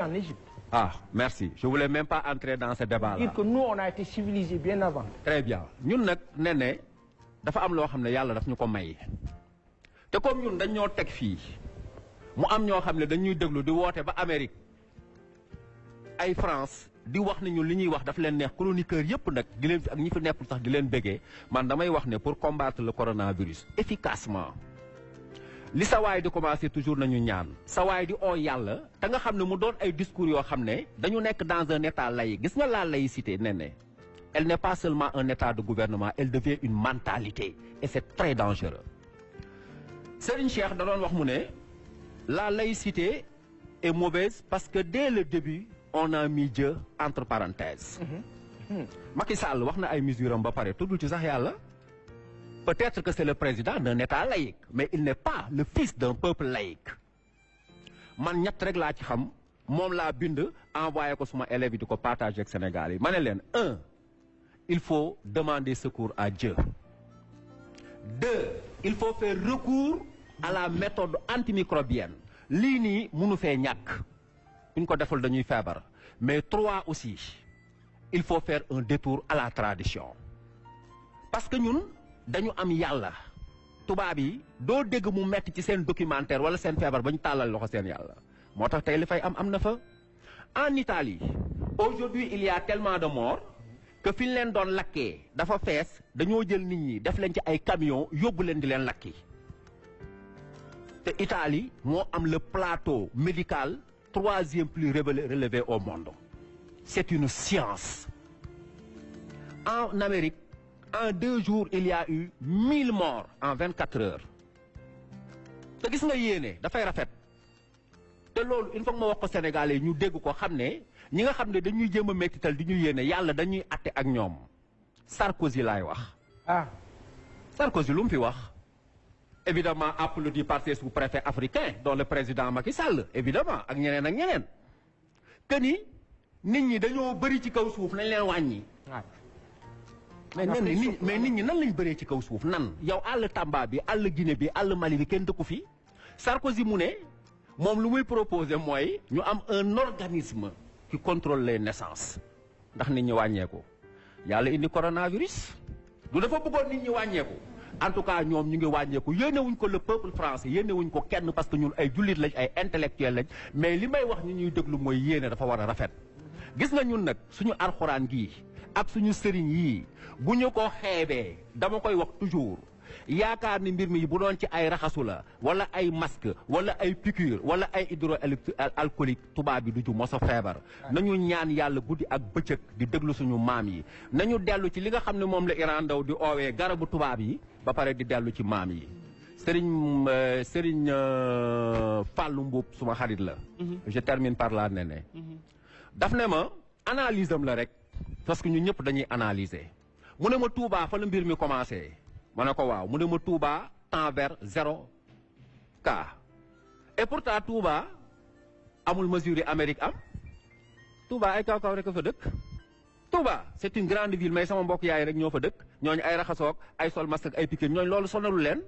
en Égypte. Ah, merci. Je voulais même pas entrer dans ce débat-là. Dire que nous, on a été civilisés bien avant. Très bien. ñun nag nee ne dafa am loo xam ne yàlla daf ñu ko may te comme ñun dañ ñoo teg fii mu am ñoo xam ne dañuy déglu di woote ba Amérique ay France di wax ne ñun li ñuy wax daf leen neex chroniqueur yëpp nag di leen fi ak ñi fi nekkul sax di leen bëggee man damay wax ne pour combattre le coronavirus efficacement li sa waay di commencer toujours nañu ñaan sa waay di oo yàlla te nga xam ne mu doon ay discours yoo xam ne dañu nekk dans un état laïque gis nga la laïcité ne elle n'est pas seulement un état de gouvernement elle devient une mentalité et c'est très dangereux Serigne Cheikh da doon wax mu ne la laïcité est mauvaise parce que dès le début on a mis Dieu entre parenthèses Macky Sall wax na ay mesures am ba pare tuddul ci sax yàlla peut-être que c'est le président d'un état laïque mais il n'est pas le fils d'un peuple laïque man ñett rek laa ci xam moom laa bind envoyé ko suma élèves yi di ko partager ak Sénégal yi ma ne leen 1 il faut demander secours à Dieu 2 il faut faire recours à la méthode antimicrobienne lii nii mënu fee ñàkk buñ ko deful dañuy feebar mais 3 aussi il faut faire un détour à la tradition parce que ñun dañu am yàlla tubaab yi doo dégg mu metti ci seen documentaire wala seen feebar ba ñu tàllal loxo seen yàlla moo tax tey li fay am na fa en Italie aujourd'hui il y a tellement de morts que fi ñu leen doon lakkee dafa fees dañoo jël nit ñi def leen ci ay camions yóbbu leen di leen lakki te Italie moo am le plateau médical 3e plus relevé au monde c'est une science en Amérique en 2 jours il y a eu 1000 morts en 24 heures te gis nga yéene dafay rafet te loolu il faut que ma wax ko Sénégalais ñu dégg ko xam ne ñi nga xam ne dañuy jéem a mettital di ñu yéene yàlla dañuy atte ak ñoom Sarkozy laay wax. Ah, Sarkozy lu mu fi wax évidemment applaudi par ses sous-préfets africains dont le président Macky Sall évidemment ak ñeneen que ni nit ñi dañoo bëri ci kaw suuf nañ leen wàññi. mais nit ñi nan lañ bëree ci kaw suuf nan yow àll Tamba bi àll Guinée bi àll Mali bi kenn dëkku fi Sarkozy mu ne moom lu muy proposé mooy ñu am un organisme qui contrôle les naissances ndax nit ñi wàññeeku yàlla indi coronavirus du dafa bëggoon nit ñi wàññeeku en tout cas ñoom ñu ngi wàññeeku yéenewuñ ko le peuple français yéenewuñ ko kenn parce que ñun ay jullit lañ ay intellectuel lañ mais li may wax ñi ñuy déglu mooy yéene dafa war a rafet gis nga ñun nag suñu alxuraan gii ak suñu sëriñ yii bu ñu ko xeebee dama koy wax toujours yaakaar ni mbir mi bu doon ci ay raxasu la wala ay masque wala ay piqûre wala ay hydroalcoolique tubaab bi du ju mos a feebar nañu ñaan yàlla guddi ak bëccëg di déglu suñu maam yi nañu dellu ci li nga xam ne moom la Iran Ndaw di oowee garabu tubaab yi ba pare di dellu ci maam yi Sëriñ Fallou Mbuub suma xarit la je termine par là ne daf ne ma analyse am la rek parce que ñun ñëpp dañuy analyser mu ne ma Touba fa la mbir mi commencé ma ne ko waaw mu ne ma Touba temps vers 0 cas et pourtant Touba amul mesure yi Amérique am Touba ay kaw rek a fa dëkk Touba c'est une grande ville mais sama mbokk yaay rek ñoo fa dëkk ñooñu ay raxasoog ay sol masque ak ay piqué ñooñu loolu sonalu leen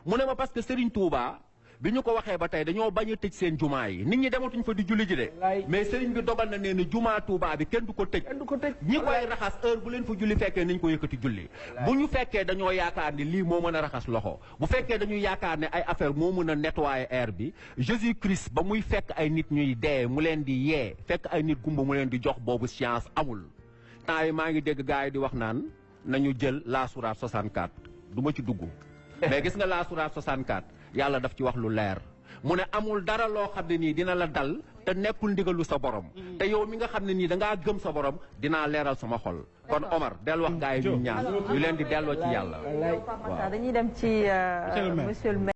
mu ne ma parce que Serigne Touba bi ñu ko waxee ba tey dañoo bañ a tëj seen jumaa yi nit ñi dematuñ fa di julli ji de mais sëriñ bi dogal na nee na jumaa Touba bi kenn du ko tëj ñi koy raxas heure bu leen fa julli fekkee nañ ko yëkkati julli bu ñu fekkee dañoo yaakaar ni lii moo mën a raxas loxo bu fekkee dañu yaakaar ne ay affaire moo mën a nettoyer air bi Jésus Christ ba muy fekk ay nit ñuy dee mu leen di yee fekk ay nit gumba mu leen di jox boobu science amul temps yi maa ngi dégg gars yi di wax naan nañu jël la sourate 64 du ma ci dugg mais gis nga la sourate 64 yàlla daf ci wax lu leer mu ne amul dara loo xam ne nii dina la dal te nekkul ndigalu sa borom te yow mi nga xam ne nii dangaa gëm sa borom dinaa leeral sama xol kon Omar del wax gars yi ñu ñaan ñu leen di delloo ci yàlla waaw dañuy dem ci monsieur le maire